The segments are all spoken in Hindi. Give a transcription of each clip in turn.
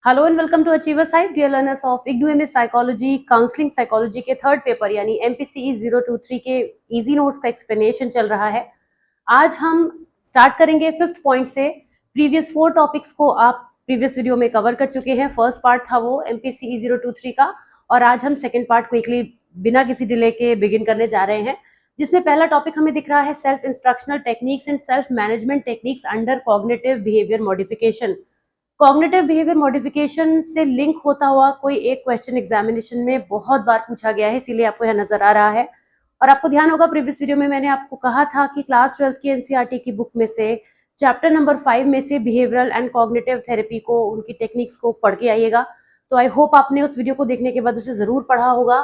Hello and welcome to achiever site dear learners of IGNOU MA psychology counselling psychology के थर्ड पेपर यानी एमपीसीई 023 के इजी नोट्स का एक्सप्लेनेशन चल रहा है। आज हम स्टार्ट करेंगे फिफ्थ पॉइंट से। प्रीवियस 4 टॉपिक्स को आप प्रीवियस वीडियो में कवर कर चुके हैं। फर्स्ट पार्ट था वो एमपीसीई 023 का और आज हम सेकेंड पार्ट क्विकली बिना किसी डिले के बिगिन करने जा रहे हैं, जिसमें पहला टॉपिक हमें दिख रहा है self instructional techniques and self management techniques under cognitive behaviour modification. Cognitive behaviour modification से लिंक होता हुआ कोई एक क्वेश्चन एग्जामिनेशन में बहुत बार पूछा गया है, इसीलिए आपको यह नजर आ रहा है। और आपको ध्यान होगा प्रीवियस वीडियो में मैंने आपको कहा था कि क्लास 12 की एनसीईआरटी की बुक में से चैप्टर नंबर 5 में से बिहेवियरल एंड कॉग्निटिव थेरेपी को, उनकी टेक्निक्स को पढ़ के आइएगा। तो आई होप आपने उस वीडियो को देखने के बाद उसे जरूर पढ़ा होगा,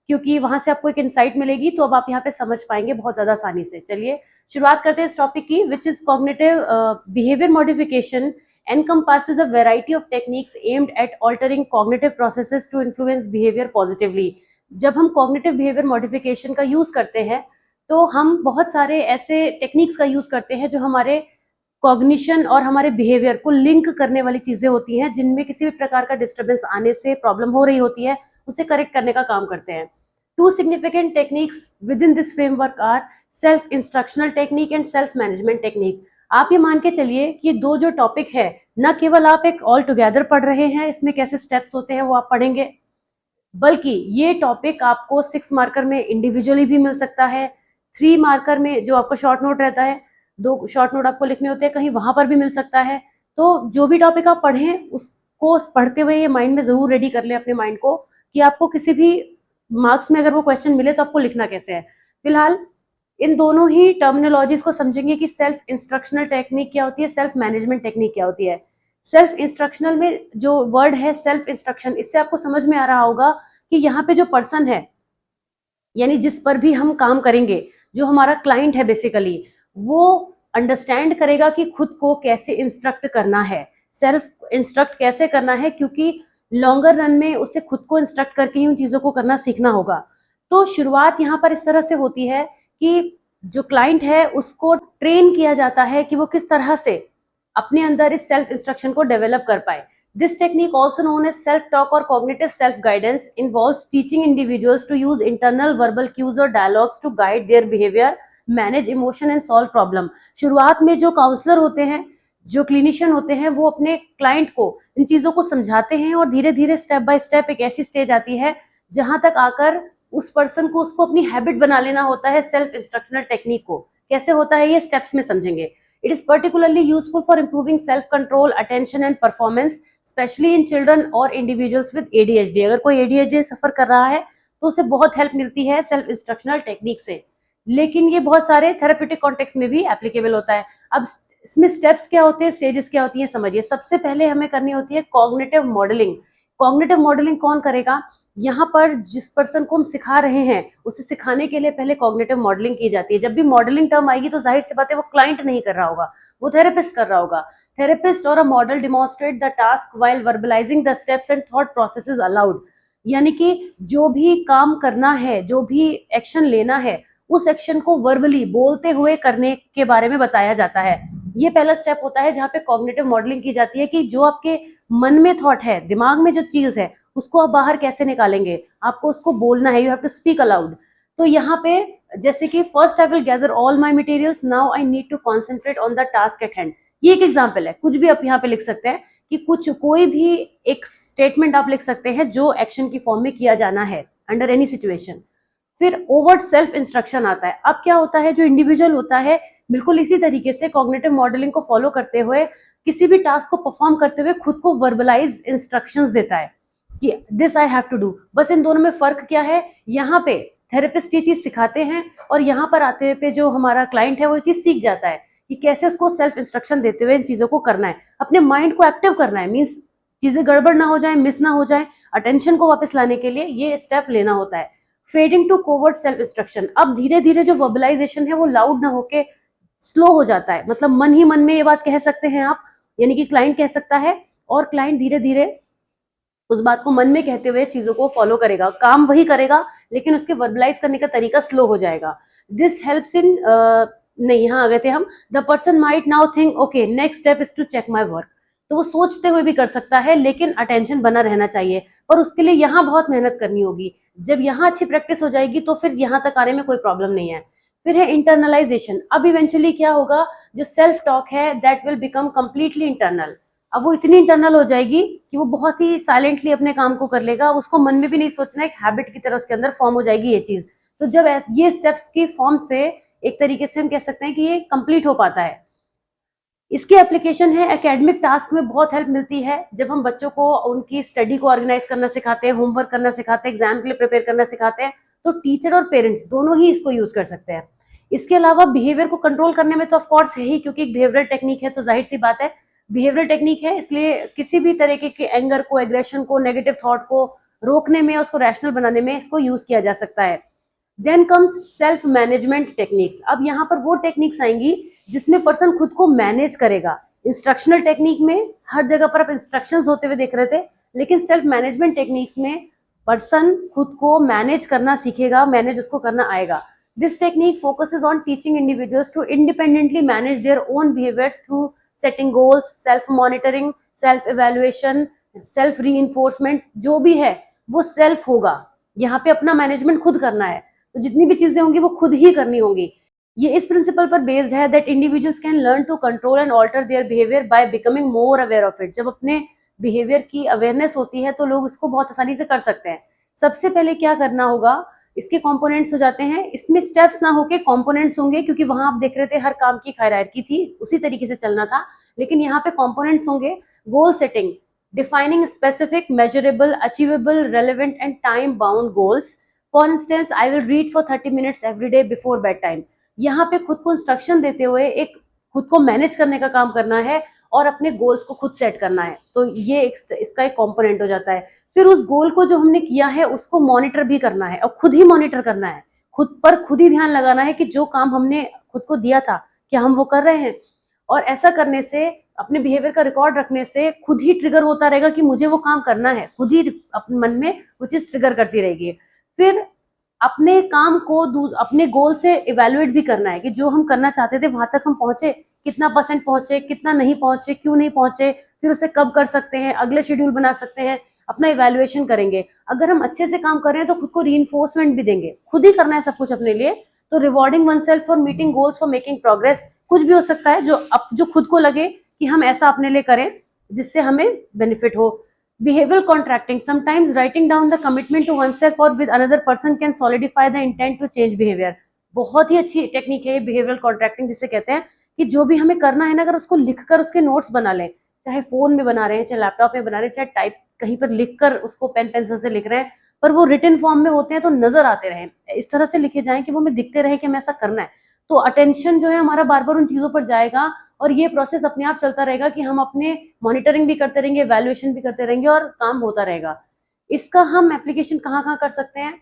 क्योंकि वहां से आपको एक इंसाइट मिलेगी, तो अब आप यहाँ पे समझ पाएंगे बहुत ज्यादा आसानी से। चलिए शुरुआत करते हैं इस टॉपिक की, which is cognitive behaviour modification encompasses a variety of techniques aimed at altering cognitive processes to influence behavior positively। जब हम cognitive behavior modification का यूज करते हैं तो हम बहुत सारे ऐसे टेक्निक्स का यूज करते हैं जो हमारे कॉग्निशन और हमारे बिहेवियर को लिंक करने वाली चीजें होती हैं, जिनमें किसी भी प्रकार का डिस्टर्बेंस आने से प्रॉब्लम हो रही होती है, उसे करेक्ट करने का काम करते हैं। 2 significant techniques within this framework are self instructional technique and self management technique। आप ये मान के चलिए कि ये दो जो टॉपिक है, न केवल आप एक ऑल टुगेदर पढ़ रहे हैं, इसमें कैसे स्टेप्स होते हैं वो आप पढ़ेंगे, बल्कि ये टॉपिक आपको 6 मार्कर में इंडिविजुअली भी मिल सकता है, 3 मार्कर में जो आपका शॉर्ट नोट रहता है, 2 शॉर्ट नोट आपको लिखने होते हैं, कहीं वहां पर भी मिल सकता है। तो जो भी टॉपिक आप पढ़ें उसको पढ़ते हुए ये माइंड में जरूर रेडी कर लें अपने माइंड को कि आपको किसी भी मार्क्स में अगर वो क्वेश्चन मिले तो आपको लिखना कैसे है। फिलहाल इन दोनों ही टर्मिनोलॉजीज को समझेंगे कि सेल्फ इंस्ट्रक्शनल टेक्निक क्या होती है, सेल्फ मैनेजमेंट टेक्निक क्या होती है। सेल्फ इंस्ट्रक्शनल में जो वर्ड है सेल्फ इंस्ट्रक्शन, इससे आपको समझ में आ रहा होगा कि यहाँ पे जो पर्सन है, यानी जिस पर भी हम काम करेंगे, जो हमारा क्लाइंट है बेसिकली, वो अंडरस्टैंड करेगा कि खुद को कैसे इंस्ट्रक्ट करना है, सेल्फ इंस्ट्रक्ट कैसे करना है, क्योंकि लॉन्गर रन में उसे खुद को इंस्ट्रक्ट करके ही उन चीजों को करना सीखना होगा। तो शुरुआत यहाँ पर इस तरह से होती है कि जो क्लाइंट है उसको ट्रेन किया जाता है कि वो किस तरह से अपने अंदर इस सेल्फ इंस्ट्रक्शन को डेवलप कर पाए। This technique also known as self talk और cognitive self guidance involves teaching individuals to use internal verbal cues और dialogues to guide their behaviour, manage emotion and solve problem. शुरुआत में जो काउंसलर होते हैं, जो क्लिनिशियन होते हैं, वो अपने क्लाइंट को इन चीजों को समझाते हैं और धीरे धीरे स्टेप बाय स्टेप एक ऐसी स्टेज आती है जहां तक आकर उस पर्सन को उसको अपनी हैबिट बना लेना होता है सेल्फ इंस्ट्रक्शनल टेक्निक को। कैसे होता है ये स्टेप्स में समझेंगे। It is particularly useful for improving self control, attention and performance, specially in children और इंडिविजुअल्स विद एडीएचडी। अगर कोई एडीएचडी सफर कर रहा है तो उसे बहुत हेल्प मिलती है सेल्फ इंस्ट्रक्शनल टेक्निक से, लेकिन ये बहुत सारे थेरेप्यूटिक कॉन्टेक्स्ट में भी एप्लीकेबल होता है। अब इसमें स्टेप्स क्या होते हैं, स्टेजेस क्या होती है, समझिए। सबसे पहले हमें करनी होती है कॉग्निटिव मॉडलिंग। कॉग्निटिव मॉडलिंग कौन करेगा? यहाँ पर जिस पर्सन को हम सिखा रहे हैं उसे सिखाने के लिए पहले कॉग्निटिव मॉडलिंग की जाती है। जब भी मॉडलिंग टर्म आएगी तो जाहिर सी बात है वो क्लाइंट नहीं कर रहा होगा, वो थेरेपिस्ट कर रहा होगा। थेरेपिस्ट और a model demonstrate the task while verbalising the steps and thought processes aloud. यानी कि जो भी काम करना है, जो भी एक्शन लेना है, उस एक्शन को वर्बली बोलते हुए करने के बारे में बताया जाता है। ये पहला स्टेप होता है जहाँ पे कॉग्निटिव मॉडलिंग की जाती है कि जो आपके मन में थॉट है, दिमाग में जो चीज है, उसको आप बाहर कैसे निकालेंगे, आपको उसको बोलना है, you have to speak aloud. तो यहाँ पे जैसे कि first I will gather all my materials, now I need to concentrate on the task at hand. ये एक एग्जाम्पल है, कुछ भी आप यहाँ पे लिख सकते हैं कि कोई भी एक स्टेटमेंट आप लिख सकते हैं जो एक्शन की फॉर्म में किया जाना है अंडर एनी सिचुएशन। फिर ओवर्ट सेल्फ इंस्ट्रक्शन आता है। अब क्या होता है, जो इंडिविजुअल होता है बिल्कुल इसी तरीके से कॉग्निटिव मॉडलिंग को फॉलो करते हुए किसी भी टास्क को परफॉर्म करते हुए खुद को वर्बलाइज इंस्ट्रक्शंस देता है कि this I have to do. बस इन दोनों में फर्क क्या है, यहाँ पे थेरेपिस्ट ये चीज सिखाते हैं और यहाँ पर आते हुए पे जो हमारा क्लाइंट है वो चीज सीख जाता है कि कैसे उसको सेल्फ इंस्ट्रक्शन देते हुए इन चीजों को करना है, अपने माइंड को एक्टिव करना है। मीन्स चीजें गड़बड़ ना हो जाए, मिस ना हो जाए, अटेंशन को वापस लाने के लिए ये स्टेप लेना होता है। Fading to covert self instruction. अब धीरे धीरे जो वर्बलाइजेशन है वो लाउड ना होके स्लो हो जाता है, मतलब मन ही मन में ये बात कह सकते हैं आप, यानी कि क्लाइंट कह सकता है और क्लाइंट धीरे धीरे उस बात को मन में कहते हुए चीजों को फॉलो करेगा, काम वही करेगा लेकिन उसके वर्बलाइज करने का तरीका स्लो हो जाएगा। दिस हेल्प्स इन नहीं, यहाँ आ गए थे हम। The person might now think okay next step is to check my work. तो वो सोचते हुए भी कर सकता है, लेकिन अटेंशन बना रहना चाहिए। पर उसके लिए यहाँ बहुत मेहनत करनी होगी। जब यहाँ अच्छी प्रैक्टिस हो जाएगी तो फिर यहाँ तक आने में कोई प्रॉब्लम नहीं है। फिर है इंटरनलाइजेशन। अब इवेंचुअली क्या होगा, जो सेल्फ टॉक है that will become completely internal. अब वो इतनी इंटरनल हो जाएगी कि वो बहुत ही साइलेंटली अपने काम को कर लेगा, उसको मन में भी नहीं सोचना, एक हैबिट की तरह उसके अंदर फॉर्म हो जाएगी ये चीज। तो जब ये स्टेप्स की फॉर्म से एक तरीके से हम कह सकते हैं कि ये कंप्लीट हो पाता है। इसकी एप्लीकेशन है एकेडमिक टास्क में बहुत हेल्प मिलती है। जब हम बच्चों को उनकी स्टडी को ऑर्गेनाइज करना सिखाते हैं, होमवर्क करना सिखाते हैं, एग्जाम के लिए प्रिपेयर करना सिखाते हैं, तो टीचर और पेरेंट्स दोनों ही इसको यूज कर सकते हैं। इसके अलावा बिहेवियर को कंट्रोल करने में तो ऑफ कोर्स है ही, क्योंकि एक बिहेवियरल टेक्निक है तो जाहिर सी बात है बिहेवियरल टेक्निक है, इसलिए किसी भी तरीके के एंगर को, एग्रेशन को, नेगेटिव थॉट को रोकने में, उसको रैशनल बनाने में इसको यूज किया जा सकता है। Then comes self management techniques. अब यहाँ पर वो टेक्निक्स आएंगी जिसमें पर्सन खुद को मैनेज करेगा। इंस्ट्रक्शनल टेक्निक में हर जगह पर आप इंस्ट्रक्शंस होते हुए देख रहे थे, लेकिन सेल्फ मैनेजमेंट टेक्निक्स में पर्सन खुद को मैनेज करना सीखेगा, मैनेज उसको करना आएगा। This technique focuses on teaching individuals to independently manage their own behaviours through setting goals, self monitoring, self evaluation, self reinforcement. जो भी है वो सेल्फ होगा, यहाँ पे अपना मैनेजमेंट खुद करना है, तो जितनी भी चीजें होंगी वो खुद ही करनी होंगी। ये इस प्रिंसिपल पर बेस्ड है that individuals can learn to control and alter their behaviour by becoming more aware of it. जब अपने बिहेवियर की अवेयरनेस होती है तो लोग इसको बहुत आसानी से कर सकते हैं। सबसे पहले क्या करना होगा, इसके कंपोनेंट्स हो जाते हैं, इसमें स्टेप्स ना होके कंपोनेंट्स होंगे, क्योंकि वहां आप देख रहे थे हर काम की हायरार्की थी, उसी तरीके से चलना था, लेकिन यहाँ पे कंपोनेंट्स होंगे। Goal setting, defining specific, measurable, achievable, relevant and time bound goals. For instance, I will read for 30 minutes every day before bed time. यहाँ पे खुद को इंस्ट्रक्शन देते हुए एक खुद को मैनेज करने का काम करना है और अपने गोल्स को खुद सेट करना है, तो ये इसका एक कंपोनेंट हो जाता है। फिर उस गोल को जो हमने किया है उसको मॉनिटर भी करना है, और खुद ही मॉनिटर करना है, खुद पर खुद ही ध्यान लगाना है कि जो काम हमने खुद को दिया था क्या हम वो कर रहे हैं। और ऐसा करने से, अपने बिहेवियर का रिकॉर्ड रखने से खुद ही ट्रिगर होता रहेगा कि मुझे वो काम करना है, खुद ही अपने मन में वो चीज ट्रिगर करती रहेगी। फिर अपने काम को अपने गोल से इवेलुएट भी करना है कि जो हम करना चाहते थे वहां तक हम पहुंचे, कितना % पहुंचे, कितना नहीं पहुंचे, क्यों नहीं पहुंचे, फिर उसे कब कर सकते हैं, अगले शेड्यूल बना सकते हैं, अपना इवेल्युएशन करेंगे। अगर हम अच्छे से काम कर रहे हैं तो खुद को रीइंफोर्समेंट भी देंगे, खुद ही करना है सब कुछ अपने लिए। तो rewarding one self for meeting goals for making progress, कुछ भी हो सकता है जो खुद को लगे कि हम ऐसा अपने लिए करें जिससे हमें बेनिफिट हो। Behavioral contracting, sometimes writing down the commitment to oneself or with another person can solidify the intent to change behavior। बहुत ही अच्छी टेक्निक है behavioral contracting, जिसे कहते हैं कि जो भी हमें करना है ना, अगर उसको लिखकर उसके नोट्स बना लें, चाहे फोन में बना रहे हैं, चाहे लैपटॉप में बना रहे हैं, चाहे टाइप कहीं पर लिखकर उसको पेन पेंसिल से लिख रहे हैं, पर वो रिटन फॉर्म में होते हैं तो नजर आते रहे, इस तरह से लिखे जाएं कि वो हमें दिखते रहे कि हमें ऐसा करना है, तो अटेंशन जो है हमारा बार बार उन चीजों पर जाएगा, और ये प्रोसेस अपने आप चलता रहेगा कि हम अपने मॉनिटरिंग भी करते रहेंगे, वैल्यूएशन भी करते रहेंगे और काम होता रहेगा। इसका हम एप्लीकेशन कहाँ कहाँ कर सकते हैं,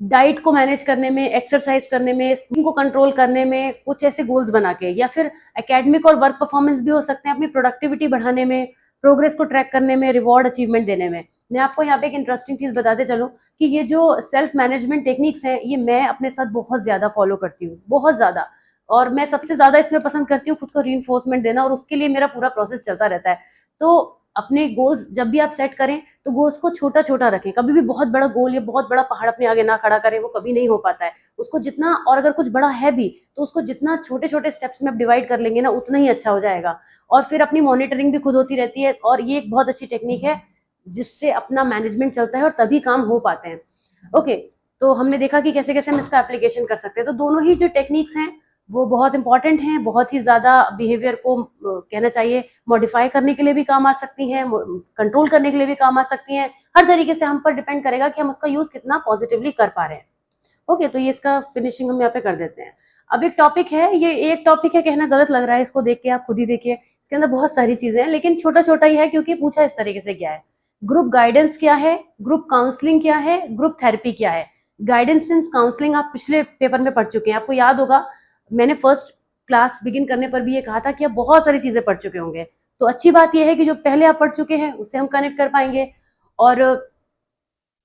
डाइट को मैनेज करने में, एक्सरसाइज करने में, स्किन को कंट्रोल करने में, कुछ ऐसे गोल्स बना के, या फिर एकेडमिक और वर्क परफॉर्मेंस भी हो सकते हैं, अपनी प्रोडक्टिविटी बढ़ाने में, प्रोग्रेस को ट्रैक करने में, रिवॉर्ड अचीवमेंट देने में। मैं आपको यहाँ पे एक इंटरेस्टिंग चीज बताते चलूं कि ये जो सेल्फ मैनेजमेंट टेक्निक्स हैं ये मैं अपने साथ बहुत ज्यादा फॉलो करती हूँ, बहुत ज्यादा, और मैं सबसे ज्यादा इसमें पसंद करती हूँ खुद को रीइंफोर्समेंट देना, और उसके लिए मेरा पूरा प्रोसेस चलता रहता है। तो अपने गोल्स जब भी आप सेट करें तो गोल्स को छोटा छोटा रखें, कभी भी बहुत बड़ा गोल या बहुत बड़ा पहाड़ अपने आगे ना खड़ा करें, वो कभी नहीं हो पाता है। उसको जितना, और अगर कुछ बड़ा है भी तो उसको जितना छोटे छोटे स्टेप्स में आप डिवाइड कर लेंगे ना, उतना ही अच्छा हो जाएगा। और फिर अपनी मॉनिटरिंग भी खुद होती रहती है, और ये एक बहुत अच्छी टेक्निक है जिससे अपना मैनेजमेंट चलता है और तभी काम हो पाते हैं। ओके, तो हमने देखा कि कैसे कैसे हम इसका एप्लीकेशन कर सकते हैं। तो दोनों ही जो टेक्निक्स हैं वो बहुत इंपॉर्टेंट हैं, बहुत ही ज्यादा बिहेवियर को कहना चाहिए मॉडिफाई करने के लिए भी काम आ सकती हैं, कंट्रोल करने के लिए भी काम आ सकती हैं। हर तरीके से हम पर डिपेंड करेगा कि हम उसका यूज कितना पॉजिटिवली कर पा रहे हैं। ओके, तो ये इसका फिनिशिंग हम यहाँ पे कर देते हैं। अब एक टॉपिक है, ये एक टॉपिक है कहना गलत लग रहा है, इसको देख के आप खुद ही देखिए, इसके अंदर बहुत सारी चीजें हैं, लेकिन छोटा छोटा ही है क्योंकि पूछा इस तरीके से गया है। ग्रुप गाइडेंस क्या है, ग्रुप काउंसलिंग क्या है, ग्रुप थेरेपी क्या है। गाइडेंस सिंस काउंसलिंग आप पिछले पेपर में पढ़ चुके हैं, आपको याद होगा मैंने फर्स्ट क्लास बिगिन करने पर भी ये कहा था कि आप बहुत सारी चीजें पढ़ चुके होंगे। तो अच्छी बात यह है कि जो पहले आप पढ़ चुके हैं उससे हम कनेक्ट कर पाएंगे, और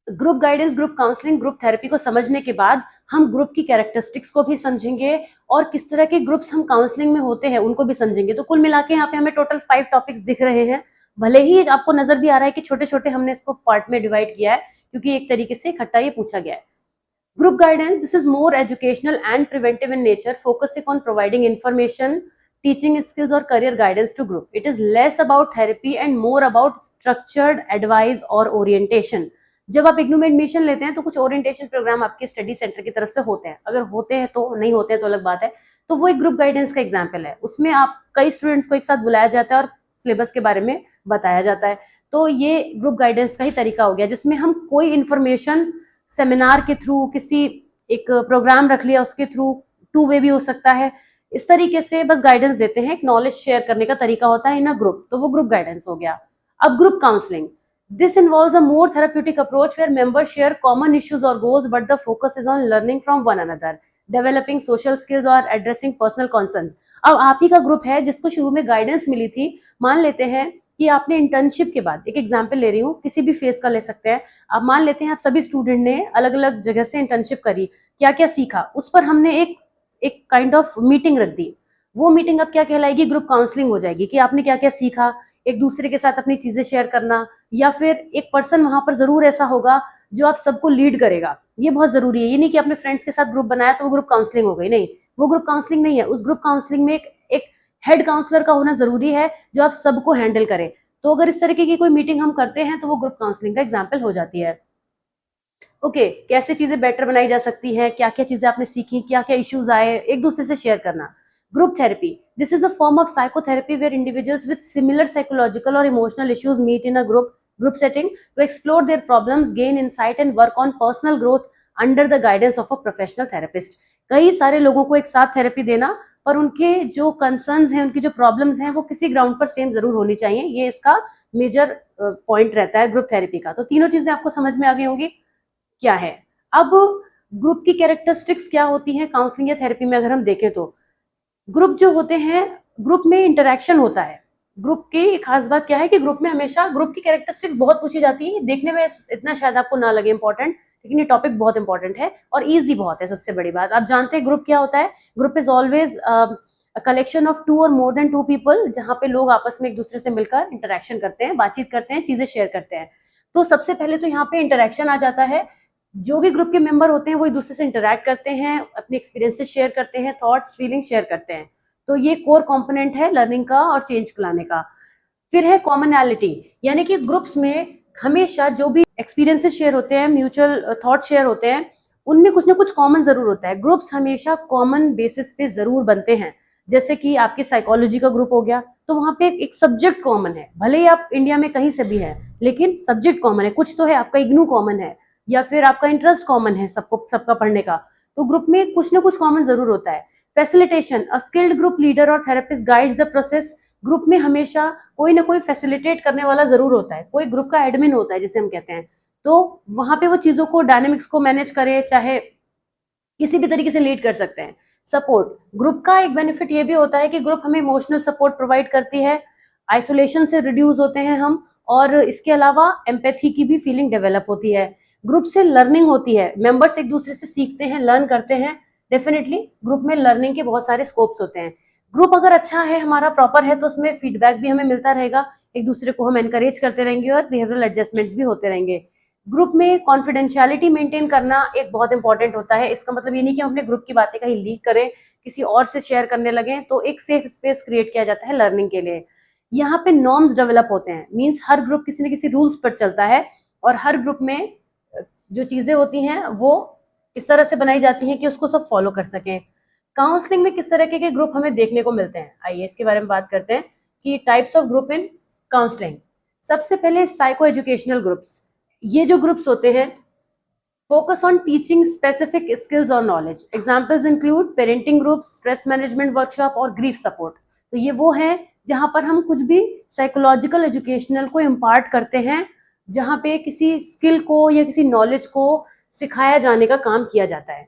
group guidance, group counselling, group therapy को समझने के बाद हम ग्रुप की कैरेक्टरिस्टिक्स को भी समझेंगे और किस तरह के ग्रुप्स हम काउंसलिंग में होते हैं उनको भी समझेंगे। तो कुल मिला के यहाँ पे हमें टोटल 5 टॉपिक्स दिख रहे हैं। भले ही आपको नजर भी आ रहा है कि छोटे छोटे हमने इसको पार्ट में डिवाइड किया है, क्योंकि एक तरीके से इकट्ठा ये पूछा गया है। Group guidance, this is more educational and preventive in nature, focusing on providing information, teaching skills or career guidance to group. It is less about therapy and more about structured advice or orientation. जब आप इग्नू में एडमिशन लेते हैं तो कुछ ओरिएंटेशन प्रोग्राम आपके स्टडी सेंटर की तरफ से होते हैं, अगर होते हैं तो, नहीं होते हैं तो अलग बात है। तो वो एक ग्रुप गाइडेंस का एग्जाम्पल है, उसमें आप कई स्टूडेंट्स को एक साथ बुलाया जाता है और सिलेबस के बारे में बताया जाता है। तो ये ग्रुप गाइडेंस का ही तरीका हो गया, जिसमें हम कोई इंफॉर्मेशन सेमिनार के थ्रू, किसी एक प्रोग्राम रख लिया उसके थ्रू, 2 वे भी हो सकता है, इस तरीके से बस गाइडेंस देते हैं। एक नॉलेज शेयर करने का तरीका होता है इन अ ग्रुप, तो वो ग्रुप गाइडेंस हो गया। अब group counselling, this involves a more therapeutic approach where members share common issues और goals, but the focus is on learning from one another, developing social skills और एड्रेसिंग पर्सनल कंसर्न्स। अब आप ही का ग्रुप है जिसको शुरू में गाइडेंस मिली थी, मान लेते हैं कि आपने इंटर्नशिप के बाद, एक एग्जाम्पल ले रही हूँ, किसी भी फेज का ले सकते हैं, आप मान लेते हैं आप सभी स्टूडेंट ने अलग अलग जगह से इंटर्नशिप करी, क्या क्या सीखा, उस पर हमने एक काइंड ऑफ मीटिंग रख दी। वो मीटिंग अब क्या कहलाएगी? ग्रुप काउंसलिंग हो जाएगी, कि आपने क्या क्या सीखा, एक दूसरे के साथ अपनी चीजें शेयर करना, या फिर एक पर्सन वहां पर जरूर ऐसा होगा जो आप सबको लीड करेगा। ये बहुत जरूरी है। ये नहीं कि अपने फ्रेंड्स के साथ ग्रुप बनाया तो वो ग्रुप काउंसलिंग हो गई, नहीं, वो ग्रुप काउंसलिंग नहीं है। उस ग्रुप काउंसलिंग में एक हेड काउंसलर का होना जरूरी है जो आप सबको हैंडल करे। तो अगर इस तरीके की कोई मीटिंग हम करते हैं तो वो ग्रुप काउंसलिंग का एग्जाम्पल हो जाती है। ओके, कैसे चीजें बेटर बनाई जा सकती है, क्या क्या चीजें आपने सीखी, क्या क्या इश्यूज आए, एक दूसरे से शेयर करना। Group therapy, this is a form of psychotherapy where individuals with similar psychological और emotional issues meet in a group setting to explore their problems, gain insight and work on personal growth under the guidance of a professional therapist. कई सारे लोगों को एक साथ थेरेपी देना, पर उनके जो कंसर्न्स हैं, उनकी जो प्रॉब्लम्स हैं, वो किसी ग्राउंड पर सेम जरूर होनी चाहिए। ये इसका मेजर पॉइंट रहता है ग्रुप थेरेपी का। तो तीनों चीजें आपको समझ में आ गई होंगी क्या है। अब ग्रुप की कैरेक्टरिस्टिक्स क्या होती हैं काउंसलिंग या थेरेपी में अगर हम देखें तो, ग्रुप जो होते हैं, ग्रुप में इंटरेक्शन होता है। ग्रुप की खास बात क्या है कि ग्रुप में हमेशा ग्रुप की कैरेक्टरिस्टिक्स बहुत पूछी जाती है। देखने में इतना शायद आपको ना लगे इंपॉर्टेंट, लेकिन ये टॉपिक बहुत इंपॉर्टेंट है और इजी बहुत है। सबसे बड़ी बात, आप जानते हैं ग्रुप क्या होता है? Group is always collection of 2 और मोर देन 2 पीपल, जहां पे लोग आपस में एक दूसरे से मिलकर इंटरेक्शन करते हैं, बातचीत करते हैं, चीजें शेयर करते हैं। तो सबसे पहले तो यहाँ पे इंटरेक्शन आ जाता है। जो भी ग्रुप के मेंबर होते हैं वो एक दूसरे से इंटरेक्ट करते हैं, अपने एक्सपीरियंसेस शेयर करते हैं, थॉट्स फीलिंग शेयर करते हैं। तो ये कोर कंपोनेंट है लर्निंग का और चेंज लाने का। फिर है कॉमनैलिटी, यानी कि ग्रुप्स में हमेशा जो भी एक्सपीरियंसेस शेयर होते हैं, म्यूचुअल थॉट शेयर होते हैं, उनमें कुछ ना कुछ कॉमन जरूर होता है। ग्रुप्स हमेशा कॉमन बेसिस पे जरूर बनते हैं। जैसे कि आपके साइकोलॉजी का ग्रुप हो गया, तो वहां पे एक सब्जेक्ट कॉमन है, भले ही आप इंडिया में कहीं से भी है, लेकिन सब्जेक्ट कॉमन है, कुछ तो है। आपका इग्नू कॉमन है या फिर आपका इंटरेस्ट कॉमन है सबका पढ़ने का, तो ग्रुप में कुछ ना कुछ कॉमन जरूर होता है। Facilitation, a skilled group leader और therapist guides the process. Group में हमेशा कोई ना कोई फैसिलिटेट करने वाला जरूर होता है, कोई ग्रुप का एडमिन होता है जिसे हम कहते हैं। तो वहां पे वो चीजों को, डायनेमिक्स को मैनेज करे, चाहे किसी भी तरीके से लीड कर सकते हैं। सपोर्ट, ग्रुप का एक बेनिफिट ये भी होता है कि ग्रुप हमें इमोशनल सपोर्ट प्रोवाइड करती है, आइसोलेशन से रिड्यूस होते हैं हम, और इसके अलावा एम्पैथी की भी फीलिंग डेवलप होती है। ग्रुप से लर्निंग होती है, मेंबर्स एक दूसरे से सीखते हैं, लर्न करते हैं। डेफिनेटली ग्रुप में लर्निंग के बहुत सारे स्कोप्स होते हैं। ग्रुप अगर अच्छा है, हमारा प्रॉपर है, तो उसमें फीडबैक भी हमें मिलता रहेगा, एक दूसरे को हम एनकरेज करते रहेंगे और बिहेवियरल एडजस्टमेंट्स भी होते रहेंगे। ग्रुप में कॉन्फिडेंशियलिटी मेंटेन करना एक बहुत इंपॉर्टेंट होता है। इसका मतलब ये नहीं कि हम अपने ग्रुप की बातें कहीं लीक करें, किसी और से शेयर करने लगे, तो एक सेफ स्पेस क्रिएट किया जाता है लर्निंग के लिए। यहाँ पे नॉर्म्स डेवलप होते हैं, मीन्स हर ग्रुप किसी न किसी रूल्स पर चलता है, और हर ग्रुप में जो चीजें होती हैं वो इस तरह से बनाई जाती हैं कि उसको सब फॉलो कर सकें। काउंसलिंग में किस तरह के ग्रुप हमें देखने को मिलते हैं, आइए इसके बारे में बात करते हैं कि types of group in counselling. सबसे पहले साइको एजुकेशनल ग्रुप्स। ये जो ग्रुप्स होते हैं, focus on teaching specific skills और knowledge. Examples include parenting group, stress management workshop और ग्रीफ सपोर्ट। तो ये वो है जहां पर हम कुछ भी साइकोलॉजिकल एजुकेशनल को इम्पार्ट करते हैं, जहां पे किसी स्किल को या किसी नॉलेज को सिखाया जाने का काम किया जाता है।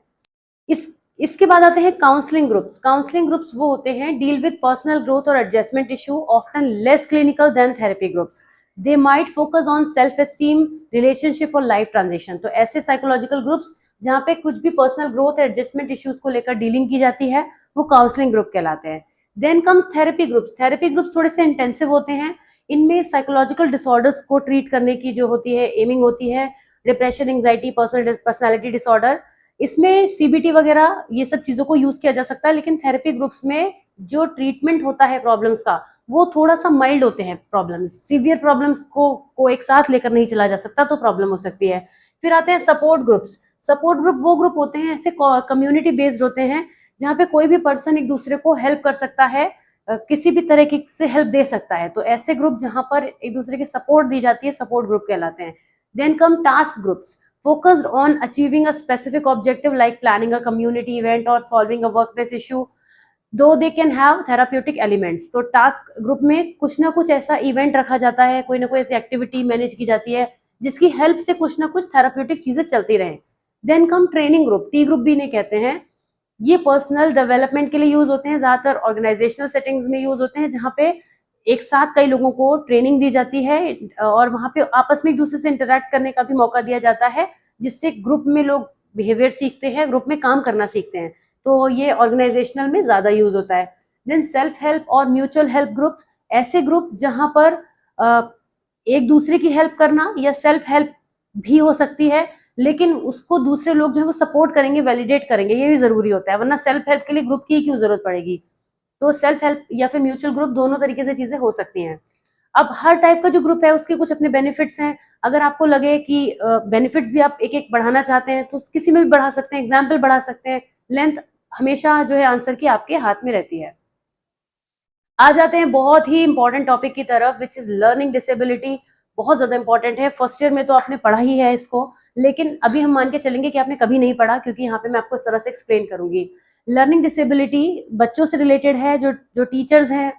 इसके बाद आते हैं काउंसलिंग ग्रुप्स। काउंसलिंग ग्रुप्स वो होते हैं डील विद पर्सनल ग्रोथ और adjustment issue, often less clinical than therapy groups. They might focus on self esteem, relationship और लाइफ ट्रांजिशन। तो ऐसे साइकोलॉजिकल ग्रुप्स जहाँ पे कुछ भी पर्सनल ग्रोथ एडजस्टमेंट इश्यूज को लेकर डीलिंग की जाती है, वो काउंसलिंग ग्रुप कहलाते हैं। Then comes therapy groups. Therapy groups थोड़े से इंटेंसिव होते हैं। इनमें साइकोलॉजिकल डिसऑर्डर्स को ट्रीट करने की जो होती है एमिंग होती है, डिप्रेशन, एंग्जाइटी, पर्सनालिटी डिसऑर्डर, इसमें सीबीटी वगैरह ये सब चीजों को यूज किया जा सकता है। लेकिन थेरेपी ग्रुप्स में जो ट्रीटमेंट होता है प्रॉब्लम्स का, वो थोड़ा सा माइल्ड होते हैं। प्रॉब्लम्स, सीवियर प्रॉब्लम्स को एक साथ लेकर नहीं चला जा सकता, तो प्रॉब्लम हो सकती है। फिर आते हैं सपोर्ट ग्रुप्स। सपोर्ट ग्रुप वो ग्रुप होते हैं, ऐसे कम्युनिटी बेस्ड होते हैं, जहाँ पे कोई भी पर्सन एक दूसरे को हेल्प कर सकता है, किसी भी तरह की से हेल्प दे सकता है। तो ऐसे ग्रुप जहाँ पर एक दूसरे की सपोर्ट दी जाती है, सपोर्ट ग्रुप कहलाते हैं। Then come task groups, focused on achieving a specific objective like planning a community event or solving a workplace issue, though they can have therapeutic elements। तो टास्क ग्रुप में कुछ ना कुछ ऐसा इवेंट रखा जाता है, कोई ना कोई ऐसी एक्टिविटी मैनेज की जाती है जिसकी हेल्प से कुछ ना कुछ थेराप्यूटिक चीजें चलती रहें। Then come training group, T group भी इन्हें कहते हैं। ये पर्सनल डेवलपमेंट के लिए यूज होते हैं, ज्यादातर ऑर्गेनाइजेशनल सेटिंग्स में यूज होते हैं, जहाँ पे एक साथ कई लोगों को ट्रेनिंग दी जाती है और वहां पे आपस में एक दूसरे से इंटरेक्ट करने का भी मौका दिया जाता है, जिससे ग्रुप में लोग बिहेवियर सीखते हैं, ग्रुप में काम करना सीखते हैं। तो ये ऑर्गेनाइजेशनल में ज्यादा यूज होता है। देन सेल्फ हेल्प और म्यूचुअल हेल्प ग्रुप, ऐसे ग्रुप जहां पर एक दूसरे की हेल्प करना या सेल्फ हेल्प भी हो सकती है, लेकिन उसको दूसरे लोग जो है वो सपोर्ट करेंगे, वैलिडेट करेंगे, ये भी जरूरी होता है, वरना सेल्फ हेल्प के लिए ग्रुप की क्यों जरूरत पड़ेगी। तो सेल्फ हेल्प या फिर म्यूचुअल ग्रुप, दोनों तरीके से चीजें हो सकती हैं। अब हर टाइप का जो ग्रुप है उसके कुछ अपने बेनिफिट्स हैं। अगर आपको लगे कि बेनिफिट्स भी आप एक एक बढ़ाना चाहते हैं तो किसी में भी बढ़ा सकते हैं, एग्जाम्पल बढ़ा सकते हैं। लेंथ हमेशा जो है आंसर की आपके हाथ में रहती है। आ जाते हैं बहुत ही इंपॉर्टेंट टॉपिक की तरफ, विच इज लर्निंग डिसेबिलिटी। बहुत ज्यादा इंपॉर्टेंट है, फर्स्ट ईयर में तो आपने पढ़ा ही है इसको, लेकिन अभी हम मान के चलेंगे कि आपने कभी नहीं पढ़ा, क्योंकि यहाँ पे मैं आपको इस तरह से एक्सप्लेन करूंगी। लर्निंग डिसेबिलिटी बच्चों से रिलेटेड है। जो टीचर्स हैं,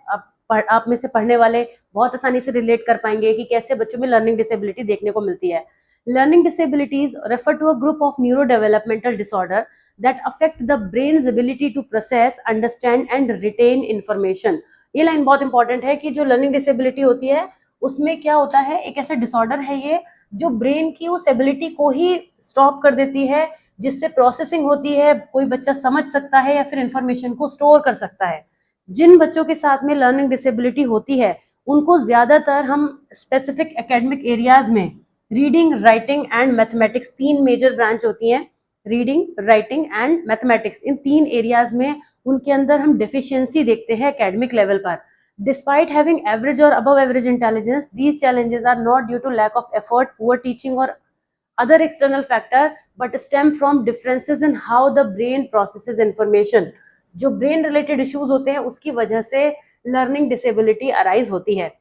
आप में से पढ़ने वाले बहुत आसानी से रिलेट कर पाएंगे कि कैसे बच्चों में लर्निंग डिसेबिलिटी देखने को मिलती है। Learning disabilities refer to a group of neuro developmental disorder that affect the brain's ability to process, understand and retain information. ये लाइन बहुत इंपॉर्टेंट है कि जो लर्निंग डिसेबिलिटी होती है उसमें क्या होता है, एक ऐसा डिसऑर्डर है ये जो ब्रेन की उस एबिलिटी को ही स्टॉप कर देती है, जिससे प्रोसेसिंग होती है, कोई बच्चा समझ सकता है या फिर इंफॉर्मेशन को स्टोर कर सकता है। जिन बच्चों के साथ में लर्निंग डिसेबिलिटी होती है उनको ज्यादातर हम स्पेसिफिक एकेडमिक एरियाज में रीडिंग, राइटिंग एंड मैथमेटिक्स, तीन मेजर ब्रांच होती हैं, रीडिंग, राइटिंग एंड मैथमेटिक्स, इन तीन एरियाज में उनके अंदर हम डेफिशिएंसी देखते हैं एकेडमिक लेवल पर। डिस्पाइट हैविंग एवरेज और above average intelligence, these challenges are not due to lack of effort, poor teaching और other external factor but stem from differences in how the brain processes information। जो ब्रेन रिलेटेड इश्यूज होते हैं उसकी वजह से लर्निंग डिसेबिलिटी अराइज होती है।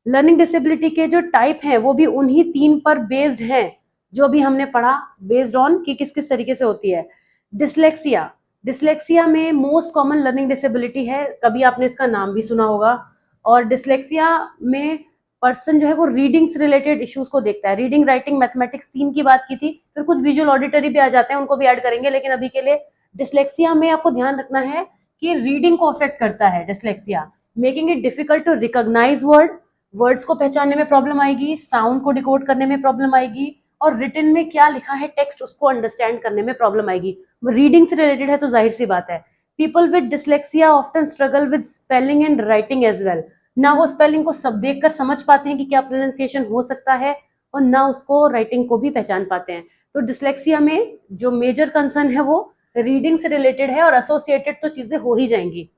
लर्निंग डिसेबिलिटी के जो टाइप हैं वो भी उन्हीं तीन पर बेस्ड हैं जो अभी हमने पढ़ा, बेस्ड ऑन कि किस किस तरीके से होती है। डिसलेक्सिया, डिसलेक्सिया में मोस्ट कॉमन लर्निंग डिसेबिलिटी है, कभी आपने इसका नाम भी सुना होगा। और डिसलेक्सिया में पर्सन जो है वो रीडिंग से रिलेटेड इश्यूज को देखता है। रीडिंग, राइटिंग, मैथमेटिक्स तीन की बात की थी, फिर कुछ विजुअल ऑडिटरी भी आ जाते हैं, उनको भी ऐड करेंगे, लेकिन अभी के लिए डिसलेक्सिया में आपको ध्यान रखना है कि रीडिंग को अफेक्ट करता है dyslexia, making it difficult to recognise words को पहचानने में प्रॉब्लम आएगी, साउंड को डिकोड करने में प्रॉब्लम आएगी, और रिटन में क्या लिखा है टेक्स्ट उसको अंडरस्टैंड करने में प्रॉब्लम आएगी। रीडिंग से रिलेटेड है तो जाहिर सी बात है। People with dyslexia often struggle with spelling and writing as well. ना वो स्पेलिंग को सब देखकर समझ पाते हैं कि क्या प्रोनाउंसिएशन हो सकता है, और ना उसको राइटिंग को भी पहचान पाते हैं। तो डिसलेक्सिया में जो मेजर कंसर्न है वो रीडिंग से रिलेटेड है, और एसोसिएटेड तो चीजें हो ही जाएंगी।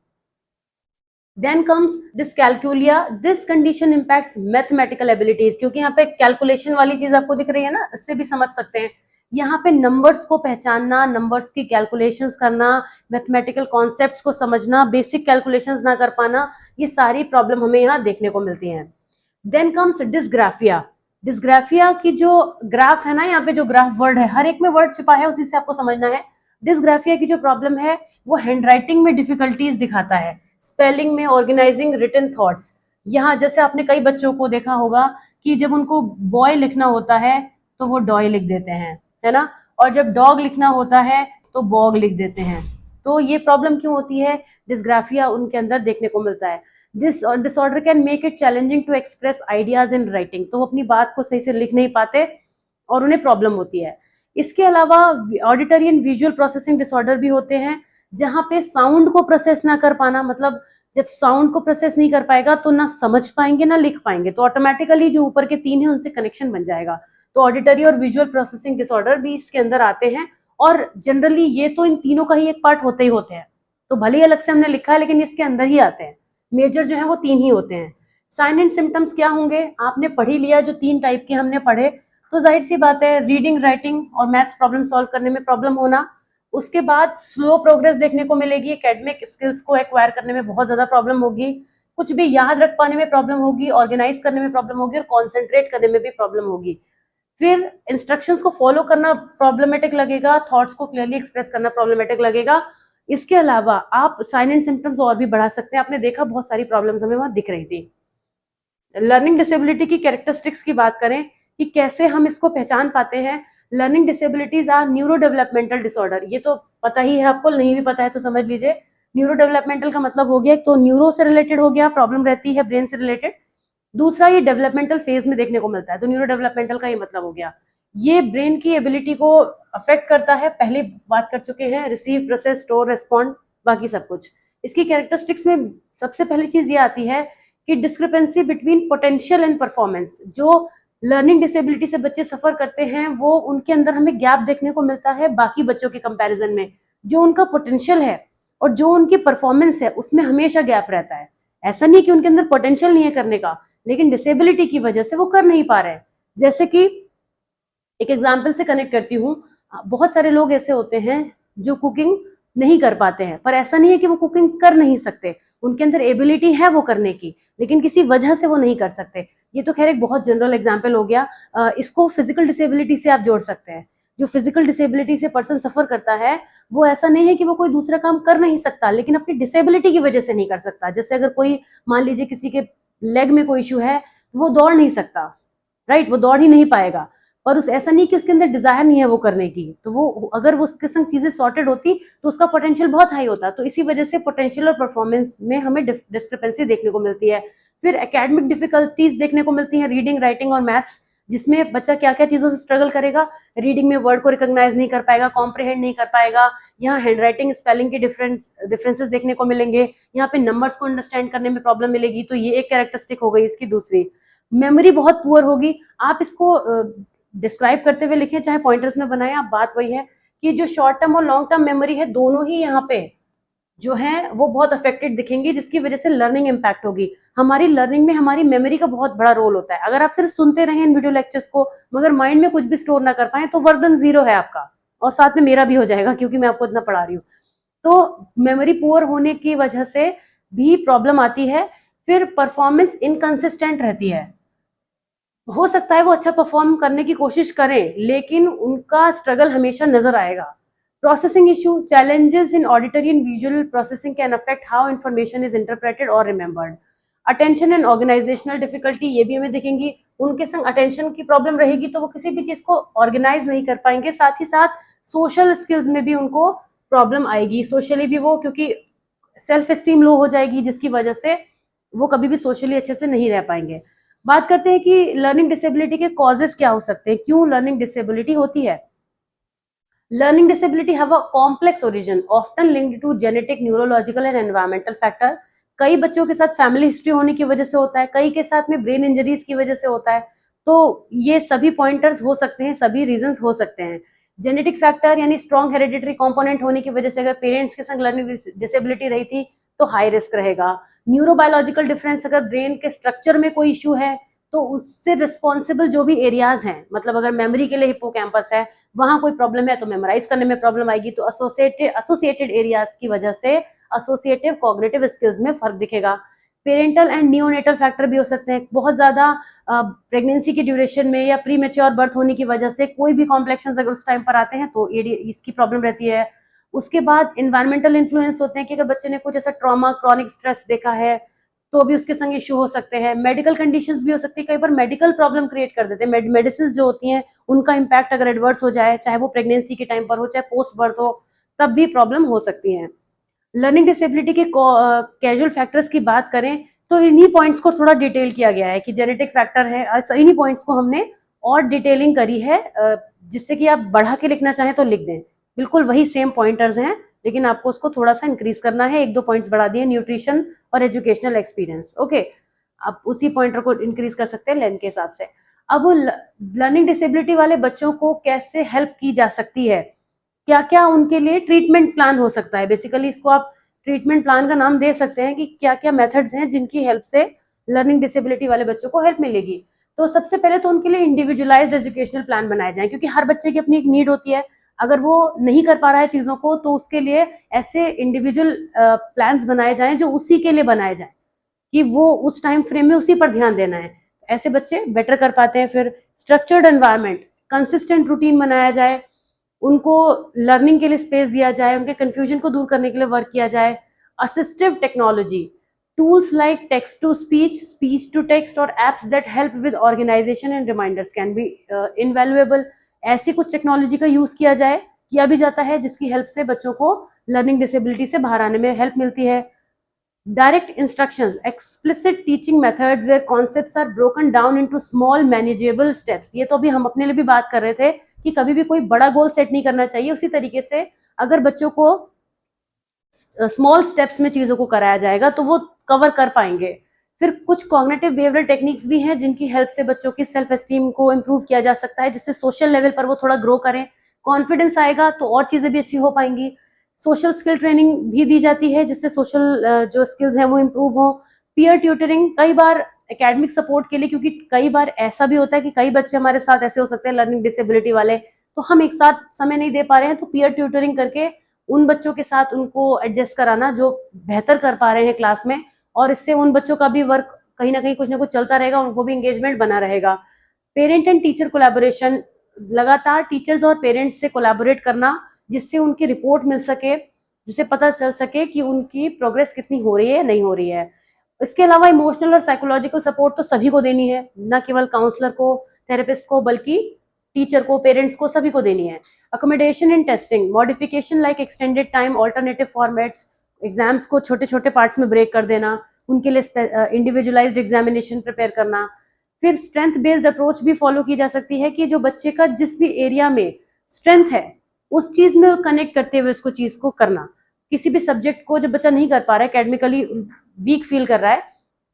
Then comes dyscalculia, this condition impacts mathematical abilities, क्योंकि यहाँ पे कैलकुलेशन वाली चीज आपको दिख रही है ना, इससे भी समझ सकते हैं। यहाँ पे नंबर्स को पहचानना, नंबर्स की कैलकुलेशंस करना, मैथमेटिकल कॉन्सेप्ट्स को समझना, बेसिक कैलकुलेशंस ना कर पाना, ये सारी प्रॉब्लम हमें यहाँ देखने को मिलती हैं। Then comes dysgraphia. डिसग्राफिया की जो ग्राफ है ना, यहाँ पे जो ग्राफ वर्ड है, हर एक में वर्ड छिपा है, उसी से आपको समझना है। डिसग्राफिया की जो प्रॉब्लम है वो हैंडराइटिंग में डिफिकल्टीज दिखाता है, स्पेलिंग में, ऑर्गेनाइजिंग रिटन थॉट्स। यहाँ जैसे आपने कई बच्चों को देखा होगा कि जब उनको बॉय लिखना होता है तो वो डॉय लिख देते हैं, है ना, और जब डॉग लिखना होता है तो बॉग लिख देते हैं। तो ये प्रॉब्लम क्यों होती है, डिसग्राफिया उनके अंदर देखने को मिलता है। This disorder can make it challenging to express ideas in writing, तो वो अपनी बात को सही से लिख नहीं पाते और उन्हें प्रॉब्लम होती है। इसके अलावा auditory and visual processing disorder भी होते हैं, जहाँ पे साउंड को प्रोसेस ना कर पाना, मतलब जब साउंड को प्रोसेस नहीं कर पाएगा तो ना समझ पाएंगे ना लिख पाएंगे, तो ऑटोमेटिकली जो ऊपर के 3 है उनसे कनेक्शन बन जाएगा। तो ऑडिटरी और विजुअल प्रोसेसिंग डिसऑर्डर भी इसके अंदर आते हैं, और जनरली ये तो इन तीनों का ही एक पार्ट होते ही होते हैं, तो भले ही अलग से हमने लिखा है लेकिन इसके अंदर ही आते हैं। मेजर जो है वो 3 ही होते हैं। साइन एंड सिम्टम्स क्या होंगे, आपने पढ़ ही लिया, जो 3 टाइप के हमने पढ़े, तो जाहिर सी बात है रीडिंग, राइटिंग और मैथ्स प्रॉब्लम सॉल्व करने में प्रॉब्लम होना। उसके बाद स्लो प्रोग्रेस देखने को मिलेगी, एकेडमिक स्किल्स को एक्वायर करने में बहुत ज्यादा प्रॉब्लम होगी, कुछ भी याद रख पाने में प्रॉब्लम होगी, ऑर्गेनाइज करने में प्रॉब्लम होगी और कॉन्सेंट्रेट करने में भी प्रॉब्लम होगी। फिर इंस्ट्रक्शंस को फॉलो करना प्रॉब्लमेटिक लगेगा, थॉट्स को क्लियरली एक्सप्रेस करना प्रॉब्लमेटिक लगेगा। इसके अलावा आप साइन एंड सिम्टम्स और भी बढ़ा सकते हैं। आपने देखा बहुत सारी प्रॉब्लम्स हमें वहां दिख रही थी। लर्निंग डिसेबिलिटी की कैरेक्टरिस्टिक्स की बात करें कि कैसे हम इसको पहचान पाते हैं, learning disabilities are neuro developmental disorder. ये तो पता ही है आपको, नहीं भी पता है तो समझ लीजिए। न्यूरो डेवलपमेंटल का मतलब हो गया, तो न्यूरो से रिलेटेड हो गया, प्रॉब्लम रहती है ब्रेन से रिलेटेड। दूसरा, ये डेवलपमेंटल फेज में देखने को मिलता है, तो न्यूरो डेवलपमेंटल का ये मतलब हो गया, ये ब्रेन की एबिलिटी को अफेक्ट करता है। पहले बात कर चुके हैं, रिसीव, प्रोसेस, स्टोर, रेस्पॉन्ड, बाकी सब कुछ। इसकी कैरेक्टरिस्टिक्स में सबसे पहली चीज ये आती है कि discrepancy between potential and performance. जो लर्निंग डिसेबिलिटी से बच्चे सफर करते हैं, वो उनके अंदर हमें गैप देखने को मिलता है बाकी बच्चों के कंपैरिजन में। जो उनका पोटेंशियल है और जो उनकी परफॉर्मेंस है, उसमें हमेशा गैप रहता है। ऐसा नहीं कि उनके अंदर पोटेंशियल नहीं है करने का, लेकिन डिसेबिलिटी की वजह से वो कर नहीं पा रहे हैं। जैसे कि एक एग्जाम्पल से कनेक्ट करती हूँ, बहुत सारे लोग ऐसे होते हैं जो कुकिंग नहीं कर पाते हैं, पर ऐसा नहीं है कि वो कुकिंग कर नहीं सकते, उनके अंदर एबिलिटी है वो करने की, लेकिन किसी वजह से वो नहीं कर सकते। ये तो खैर एक बहुत जनरल एग्जाम्पल हो गया। इसको फिजिकल डिसेबिलिटी से आप जोड़ सकते हैं। जो फिजिकल डिसेबिलिटी से पर्सन सफर करता है, वो ऐसा नहीं है कि वो कोई दूसरा काम कर नहीं सकता, लेकिन अपनी डिसेबिलिटी की वजह से नहीं कर सकता। जैसे अगर कोई, मान लीजिए किसी के लेग में कोई इशू है, वो दौड़ नहीं सकता, राइट, वो दौड़ ही नहीं पाएगा, पर उस ऐसा नहीं कि उसके अंदर डिजायर नहीं है वो करने की, तो वो अगर वो उसके संग चीजें सॉर्टेड होती तो उसका पोटेंशियल बहुत हाई होता। तो इसी वजह से पोटेंशियल और परफॉर्मेंस में हमें डिस्क्रिपेंसी देखने को मिलती है। फिर एकेडमिक डिफिकल्टीज देखने को मिलती है, रीडिंग, राइटिंग और मैथ्स, जिसमें बच्चा क्या क्या चीजों से स्ट्रगल करेगा। रीडिंग में वर्ड को रिकॉग्नाइज नहीं कर पाएगा, कॉम्प्रिहेंड नहीं कर पाएगा, यहाँ हैंड राइटिंग, स्पेलिंग के डिफरेंसेस देखने को मिलेंगे, यहाँ पे नंबर्स को अंडरस्टैंड करने में प्रॉब्लम मिलेगी। तो ये एक कैरेक्टरिस्टिक हो गई इसकी। दूसरी, मेमोरी बहुत पुअर होगी। आप इसको डिस्क्राइब करते हुए लिखें चाहे पॉइंटर्स में बनाएं, आप बात वही है कि जो शॉर्ट टर्म और लॉन्ग टर्म मेमोरी है, दोनों ही यहाँ पे जो है वो बहुत अफेक्टेड दिखेंगी, जिसकी वजह से लर्निंग इंपैक्ट होगी। हमारी लर्निंग में हमारी मेमोरी का बहुत बड़ा रोल होता है। अगर आप सिर्फ सुनते रहें इन वीडियो लेक्चर्स को, मगर माइंड में कुछ भी स्टोर ना कर पाए, तो वर्क डन 0 है आपका, और साथ में मेरा भी हो जाएगा क्योंकि मैं आपको इतना पढ़ा रही हूँ। तो मेमोरी पुअर होने की वजह से भी प्रॉब्लम आती है। फिर परफॉर्मेंस इनकंसिस्टेंट रहती है। हो सकता है वो अच्छा परफॉर्म करने की कोशिश करें, लेकिन उनका स्ट्रगल हमेशा नजर आएगा। Processing issue, challenges in auditory and visual processing can affect how information is interpreted or remembered. Attention and organisational difficulty, ये भी हमें दिखेंगी। उनके संग अटेंशन की प्रॉब्लम रहेगी, तो वो किसी भी चीज को ऑर्गेनाइज नहीं कर पाएंगे। साथ ही साथ सोशल स्किल्स में भी उनको प्रॉब्लम आएगी, सोशली भी वो, क्योंकि सेल्फ एस्टीम लो हो जाएगी, जिसकी वजह से वो कभी भी सोशली अच्छे से नहीं रह पाएंगे। बात करते हैं कि लर्निंग डिसेबिलिटी के कॉजेस क्या हो सकते हैं, क्यों लर्निंग डिसेबिलिटी होती है। Learning disability have a complex origin, often linked to genetic, neurological and environmental factor. कई बच्चों के साथ फैमिली हिस्ट्री होने की वजह से होता है, कई के साथ में ब्रेन इंजरीज की वजह से होता है। तो ये सभी पॉइंटर्स हो सकते हैं, सभी रीजंस हो सकते हैं। जेनेटिक फैक्टर यानी स्ट्रॉन्ग हेरिडिटरी कंपोनेंट होने की वजह से अगर पेरेंट्स के संग लर्निंग डिसेबिलिटी रही थी तो हाई रिस्क रहेगा। न्यूरोबायोलॉजिकल डिफरेंस, अगर ब्रेन के स्ट्रक्चर में कोई इशू है तो उससे रिस्पॉन्सिबल जो भी एरियाज हैं, मतलब अगर मेमोरी के लिए हिप्पोकैम्पस है, वहां कोई प्रॉब्लम है तो मेमोराइज करने में प्रॉब्लम आएगी। तो एसोसिएटेड एरियाज की वजह से एसोसिएटिव कॉग्निटिव स्किल्स में फर्क दिखेगा। पेरेंटल एंड नियोनेटल फैक्टर भी हो सकते हैं। बहुत ज्यादा प्रेगनेंसी की ड्यूरेशन में या प्री मेच्योर बर्थ होने की वजह से कोई भी कॉम्प्लेक्शंस अगर उस टाइम पर आते हैं तो इसकी प्रॉब्लम रहती है। उसके बाद इन्वायरमेंटल इन्फ्लुएंस होते हैं कि अगर बच्चे ने कुछ ऐसा ट्रॉमा, क्रॉनिक स्ट्रेस देखा है तो भी उसके संग इशू हो सकते हैं। मेडिकल कंडीशंस भी हो सकती है, कई बार मेडिकल प्रॉब्लम क्रिएट कर देते हैं। मेडिसिन जो होती हैं उनका इम्पैक्ट अगर एडवर्स हो जाए, चाहे वो प्रेगनेंसी के टाइम पर हो चाहे पोस्ट बर्थ हो, तब भी प्रॉब्लम हो सकती है। लर्निंग डिसेबिलिटी के कैजुअल फैक्टर्स की बात करें तो इन्हीं पॉइंट्स को थोड़ा डिटेल किया गया है कि जेनेटिक फैक्टर है, इन्हीं पॉइंट्स को हमने और डिटेलिंग करी है, जिससे कि आप बढ़ा के लिखना चाहें तो लिख दें। बिल्कुल वही सेम पॉइंटर्स हैं, लेकिन आपको उसको थोड़ा सा इंक्रीज करना है, 1-2 पॉइंट्स बढ़ा दिए, न्यूट्रिशन और एजुकेशनल एक्सपीरियंस। ओके, आप उसी पॉइंटर को इंक्रीज कर सकते हैं लेंथ के हिसाब से। अब लर्निंग डिसेबिलिटी वाले बच्चों को कैसे हेल्प की जा सकती है, क्या क्या उनके लिए ट्रीटमेंट प्लान हो सकता है। बेसिकली इसको आप ट्रीटमेंट प्लान का नाम दे सकते हैं कि क्या क्या मेथड्स हैं जिनकी हेल्प से लर्निंग डिसेबिलिटी वाले बच्चों को हेल्प मिलेगी। तो सबसे पहले तो उनके लिए इंडिविजुअलाइज्ड एजुकेशनल प्लान बनाए जाएं, क्योंकि हर बच्चे की अपनी एक नीड होती है। अगर वो नहीं कर पा रहा है चीजों को, तो उसके लिए ऐसे इंडिविजुअल प्लान्स बनाए जाएं जो उसी के लिए बनाए जाएं, कि वो उस टाइम फ्रेम में उसी पर ध्यान देना है। ऐसे बच्चे बेटर कर पाते हैं। फिर स्ट्रक्चर्ड एनवायरनमेंट, कंसिस्टेंट रूटीन बनाया जाए, उनको लर्निंग के लिए स्पेस दिया जाए, उनके कंफ्यूजन को दूर करने के लिए वर्क किया जाए। Assistive technology, tools like text to speech, speech to text और apps that help with organisation and reminders can be invaluable. ऐसी कुछ टेक्नोलॉजी का यूज किया भी जाता है जिसकी हेल्प से बच्चों को लर्निंग डिसेबिलिटी से बाहर आने में हेल्प मिलती है। Direct instructions, explicit teaching methods where concepts are broken down into small manageable steps. ये तो अभी हम अपने लिए भी बात कर रहे थे कि कभी भी कोई बड़ा गोल सेट नहीं करना चाहिए। उसी तरीके से अगर बच्चों को स्मॉल स्टेप्स में चीजों को कराया जाएगा तो वो कवर कर पाएंगे। फिर कुछ कॉग्निटिव बिहेवियरल टेक्निक्स भी हैं जिनकी हेल्प से बच्चों की सेल्फ एस्टीम को इम्प्रूव किया जा सकता है, जिससे सोशल लेवल पर वो थोड़ा ग्रो करें। कॉन्फिडेंस आएगा तो और चीजें भी अच्छी हो पाएंगी। सोशल स्किल ट्रेनिंग भी दी जाती है जिससे सोशल जो स्किल्स हैं वो इम्प्रूव हो। पीयर ट्यूटरिंग, कई बार एकेडमिक सपोर्ट के लिए, क्योंकि कई बार ऐसा भी होता है कि कई बच्चे हमारे साथ ऐसे हो सकते हैं लर्निंग डिसेबिलिटी वाले, तो हम एक साथ समय नहीं दे पा रहे हैं, तो पीयर ट्यूटरिंग करके उन बच्चों के साथ उनको एडजस्ट कराना जो बेहतर कर पा रहे हैं क्लास में, और इससे उन बच्चों का भी वर्क कहीं ना कहीं कुछ ना कुछ चलता रहेगा, उनको भी एंगेजमेंट बना रहेगा। पेरेंट एंड टीचर कोलैबोरेशन, लगातार टीचर्स और पेरेंट्स से कोलैबोरेट करना जिससे उनकी रिपोर्ट मिल सके, जिससे पता चल सके कि उनकी प्रोग्रेस कितनी हो रही है या नहीं हो रही है। इसके अलावा इमोशनल और साइकोलॉजिकल सपोर्ट तो सभी को देनी है, न केवल काउंसलर को, थेरेपिस्ट को, बल्कि टीचर को, पेरेंट्स को, सभी को देनी है। Accommodation in testing, modification like extended time, alternative formats, exams को छोटे छोटे पार्ट्स में ब्रेक कर देना, उनके लिए इंडिविजुअलाइज्ड एग्जामिनेशन प्रिपेयर करना। फिर स्ट्रेंथ बेस्ड अप्रोच भी फॉलो की जा सकती है कि जो बच्चे का जिस भी एरिया में स्ट्रेंथ है उस चीज में कनेक्ट करते हुए उसको चीज को करना। किसी भी सब्जेक्ट को जब बच्चा नहीं कर पा रहा है, एकेडमिकली वीक फील कर रहा है,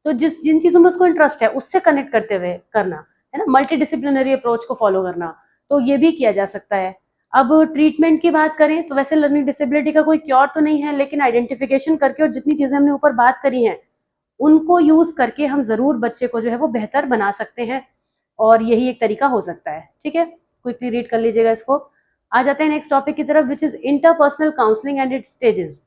तो जिन चीजों में उसको इंटरेस्ट है उससे कनेक्ट करते हुए करना है ना, मल्टी डिसिप्लिनरी अप्रोच को फॉलो करना, तो ये भी किया जा सकता है। अब ट्रीटमेंट की बात करें तो वैसे लर्निंग डिसेबिलिटी का कोई क्योर तो नहीं है, लेकिन आइडेंटिफिकेशन करके और जितनी चीजें हमने ऊपर बात करी हैं उनको यूज करके हम जरूर बच्चे को जो है वो बेहतर बना सकते हैं, और यही एक तरीका हो सकता है। ठीक है, क्विकली रीड कर लीजिएगा इसको। आ जाते हैं नेक्स्ट टॉपिक की तरफ, which is interpersonal counselling and it's stages.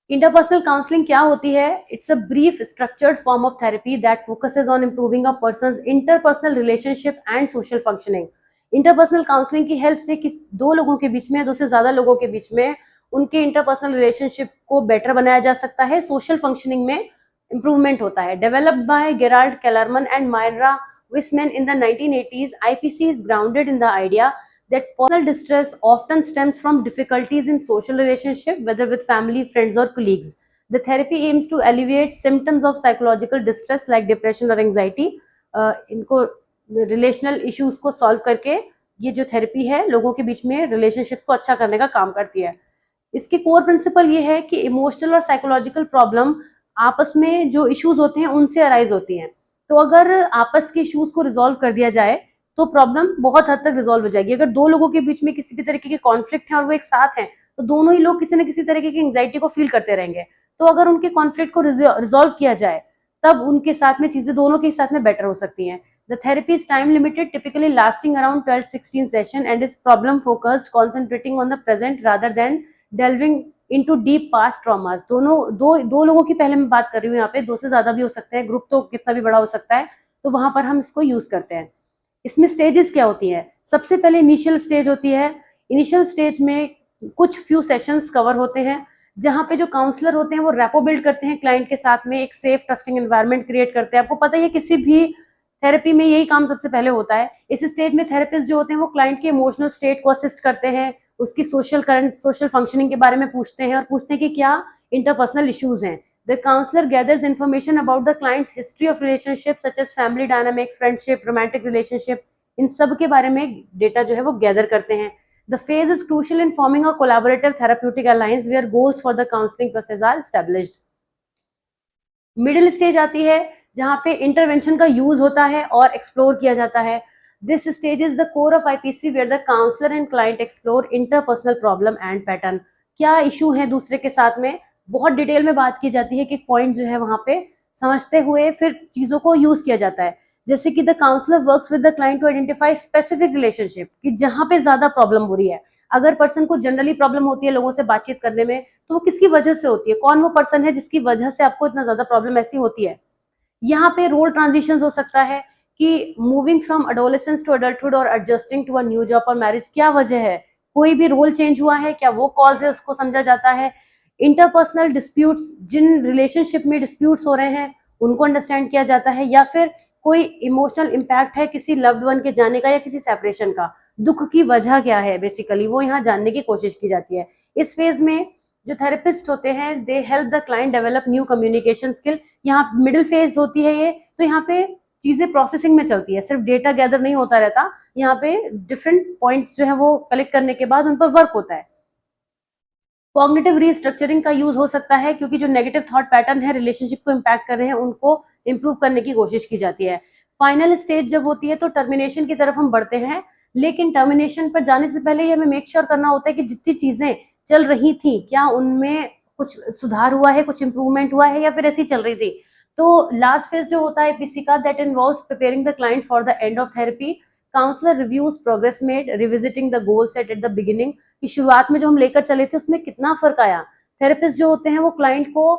Interpersonal counselling क्या होती है? It's a brief structured form of therapy that focuses on improving a persons interpersonal relationship and social functioning. Interpersonal counselling की हेल्प से दो लोगों के बीच में, दो से ज्यादा लोगों के बीच में उनके इंटरपर्सनल रिलेशनशिप को बेटर बनाया जा सकता है, सोशल फंक्शनिंग में इंप्रूवमेंट होता है। Developed by Gerald Klerman and Myrna Weissman in the 1980s, IPC is grounded in the idea that personal distress often stems from difficulties in social relationship, whether with family, friends or colleagues. The therapy aims to alleviate symptoms of psychological distress like depression or anxiety. इनको रिलेशनल इश्यूज को सॉल्व करके ये जो थेरेपी है लोगों के बीच में रिलेशनशिप्स को अच्छा करने का काम करती है। इसके कोर प्रिंसिपल ये है कि इमोशनल और साइकोलॉजिकल प्रॉब्लम आपस में जो इश्यूज होते हैं उनसे अराइज होती हैं, तो अगर आपस के इश्यूज को रिजॉल्व कर दिया जाए तो प्रॉब्लम बहुत हद तक रिजॉल्व हो जाएगी। अगर दो लोगों के बीच में किसी भी तरीके के कॉन्फ्लिक्ट है और वो एक साथ हैं, तो दोनों ही लोग किसी न किसी तरीके की एंग्जाइटी को फील करते रहेंगे। तो अगर उनके कॉन्फ्लिक्ट को रिजॉल्व किया जाए तब उनके साथ में चीजें दोनों के साथ में बेटर हो सकती हैं। The therapy is time limited, typically lasting around 12-16 sessions and is problem focused, concentrating on the present rather than delving into deep past traumas। दो लोगों की पहले मैं बात कर रही हूँ, यहाँ पे दो से ज्यादा भी हो सकते हैं, ग्रुप तो कितना भी बड़ा हो सकता है, तो वहां पर हम इसको यूज करते हैं। इसमें स्टेजेस क्या होती है? सबसे पहले इनिशियल स्टेज होती है। इनिशियल स्टेज में कुछ फ्यू सेशंस कवर होते हैं जहाँ पे जो काउंसलर होते हैं वो रैपो बिल्ड करते हैं क्लाइंट के साथ में, एक सेफ ट्रस्टिंग एनवायरनमेंट क्रिएट करते हैं। आपको पता ही है किसी भी थेरेपी में यही काम सबसे पहले होता है। इस स्टेज में थेरेपिस्ट जो होते हैं वो क्लाइंट के इमोशनल स्टेट को असिस्ट करते हैं, उसकी सोशल फंक्शनिंग के बारे में पूछते हैं और पूछते हैं कि क्या इंटरपर्सनल इश्यूज हैं, The counselor gathers information about the client's history of relationships such as family dynamics, friendship, romantic relationship. इन सब के बारे में डेटा जो है वो गैदर करते हैं. The phase is crucial in forming a collaborative therapeutic alliance where goals for the counseling process are established. Middle stage आती है जहां पे इंटरवेंशन का यूज होता है और एक्सप्लोर किया जाता है. This stage is the core of IPC where the counsellor and client explore interpersonal problem and pattern. क्या इशू है दूसरे के साथ में, बहुत डिटेल में बात की जाती है कि पॉइंट जो है वहां पे समझते हुए फिर चीजों को यूज किया जाता है. जैसे कि the counsellor works with the client to identify specific relationship, कि जहां पे ज्यादा प्रॉब्लम हो रही है. अगर पर्सन को जनरली प्रॉब्लम होती है लोगों से बातचीत करने में, तो वो किसकी वजह से होती है, कौन वो पर्सन है जिसकी वजह से आपको इतना ज्यादा प्रॉब्लम ऐसी होती है. यहाँ पे रोल ट्रांजिशन हो सकता है कि moving from adolescence to adulthood और adjusting to a new job और मैरिज, क्या वजह है, कोई भी रोल चेंज हुआ है क्या, वो कॉज है, उसको समझा जाता है. इंटरपर्सनल डिस्प्यूट्स, जिन रिलेशनशिप में डिस्प्यूट्स हो रहे हैं उनको अंडरस्टैंड किया जाता है, या फिर कोई इमोशनल इम्पैक्ट है किसी लव्ड वन के जाने का या किसी सेपरेशन का, दुख की वजह क्या है बेसिकली वो यहाँ जानने की कोशिश की जाती है. इस फेज में जो थेरेपिस्ट होते हैं they help the client develop new communication skill. यहाँ मिडिल फेज होती है ये, तो यहाँ पे चीजें प्रोसेसिंग में चलती है, सिर्फ डेटा गैदर नहीं होता रहता, यहाँ पे डिफरेंट पॉइंट्स जो है वो कलेक्ट करने के बाद उन पर वर्क होता है. कॉग्निटिव रीस्ट्रक्चरिंग का यूज हो सकता है क्योंकि जो नेगेटिव थॉट पैटर्न है रिलेशनशिप को इम्पैक्ट कर रहे हैं उनको इंप्रूव करने की कोशिश की जाती है. फाइनल स्टेज जब होती है तो टर्मिनेशन की तरफ हम बढ़ते हैं, लेकिन टर्मिनेशन पर जाने से पहले ही हमें मेक श्योर करना होता है कि जितनी चीजें चल रही थी क्या उनमें कुछ सुधार हुआ है, कुछ इंप्रूवमेंट हुआ है, या फिर ऐसी चल रही थी. तो लास्ट फेज जो होता है पीसी का, that involves preparing the client for the end of therapy. Counsellor reviews progress made, revisiting the goal set at the beginning, कि शुरुआत में जो हम लेकर चले थे उसमें कितना फर्क आया. थेरेपिस्ट जो होते हैं वो क्लाइंट को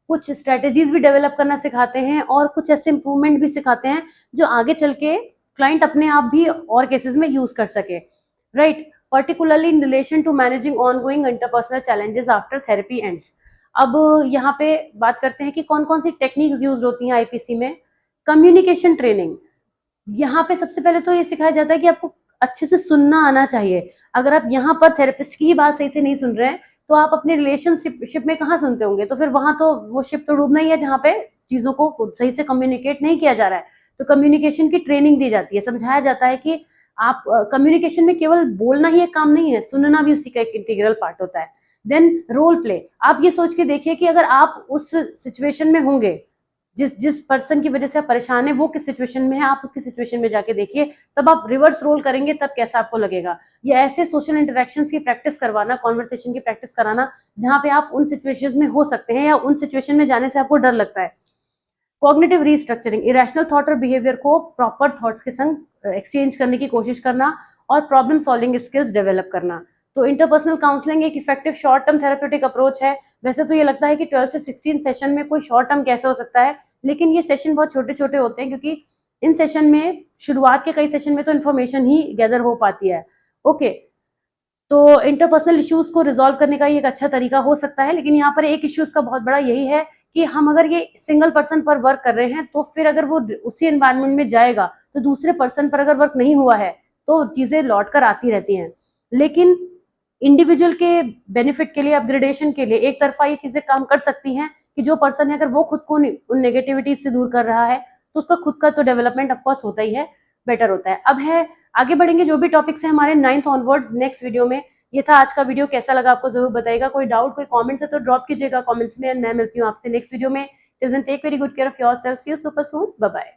कुछ स्ट्रेटेजीज भी डेवलप करना सिखाते हैं और कुछ ऐसे इंप्रूवमेंट भी सिखाते हैं जो आगे चल के क्लाइंट अपने आप भी और केसेस में यूज कर सके, right. Particularly in relation to managing ongoing interpersonal challenges after therapy ends. अब यहाँ पे बात करते हैं कि कौन कौन सी टेक्निक्स यूज होती हैं आईपीसी में. कम्युनिकेशन ट्रेनिंग, यहाँ पे सबसे पहले तो ये सिखाया जाता है कि आपको अच्छे से सुनना आना चाहिए. अगर आप यहाँ पर थेरेपिस्ट की ही बात सही से नहीं सुन रहे हैं तो आप अपने रिलेशनशिप में कहाँ सुनते होंगे, तो फिर वहां तो वो शिप तो डूबना ही है जहाँ पे चीजों को सही से कम्युनिकेट नहीं किया जा रहा है. तो कम्युनिकेशन की ट्रेनिंग दी जाती है, समझाया जाता है कि आप कम्युनिकेशन में केवल बोलना ही एक काम नहीं है, सुनना भी उसी का एक इंटीग्रल पार्ट होता है. देन रोल प्ले, आप ये सोच के देखिए कि अगर आप उस सिचुएशन में होंगे, जिस पर्सन की वजह से आप परेशान है वो किस सिचुएशन में है, आप उसकी सिचुएशन में जाके देखिए, तब आप रिवर्स रोल करेंगे तब कैसा आपको लगेगा. ये ऐसे सोशल इंटरेक्शंस की प्रैक्टिस करवाना, कॉन्वर्सेशन की प्रैक्टिस कराना जहां पे आप उन सिचुएशंस में हो सकते हैं या उन सिचुएशन में जाने से आपको डर लगता है. कॉग्निटिव रीस्ट्रक्चरिंग, इरेशनल थॉट और बिहेवियर को प्रॉपर थॉट्स के संग एक्सचेंज करने की कोशिश करना और प्रॉब्लम सॉल्विंग स्किल्स डेवलप करना. तो इंटरपर्सनल काउंसलिंग एक effective short term therapeutic approach है. वैसे तो ये लगता है कि 12 से 16 सेशन में कोई शॉर्ट टर्म कैसे हो सकता है, लेकिन ये सेशन बहुत छोटे छोटे होते हैं क्योंकि इन सेशन में शुरुआत के कई सेशन में तो इन्फॉर्मेशन ही गैदर हो पाती है. ओके, तो इंटरपर्सनल इश्यूज को रिजॉल्व करने का ये एक अच्छा तरीका हो सकता है, लेकिन यहाँ पर एक इश्यूज का बहुत बड़ा यही है कि हम अगर ये सिंगल पर्सन पर वर्क कर रहे हैं तो फिर अगर वो उसी एनवायरनमेंट में जाएगा तो दूसरे पर्सन पर अगर वर्क नहीं हुआ है तो चीजें लौट कर आती रहती हैं. लेकिन इंडिविजुअल के बेनिफिट के लिए, अपग्रेडेशन के लिए एक तरफा ये चीजें काम कर सकती हैं कि जो पर्सन है अगर वो खुद को उन नेगेटिविटीज से दूर कर रहा है तो उसका खुद का तो डेवलपमेंट ऑफकोर्स होता ही है, बेटर होता है. अब है आगे बढ़ेंगे जो भी टॉपिक्स है हमारे 9th ऑनवर्ड्स नेक्स्ट वीडियो में. ये था आज का वीडियो, कैसा लगा आपको जरूर बताइएगा. कोई डाउट, कोई कमेंट्स है तो ड्रॉप कीजिएगा कमेंट्स में. मैं मिलती हूँ आपसे नेक्स्ट वीडियो में. Till then take very good care of yourself. See you super soon. Bye bye.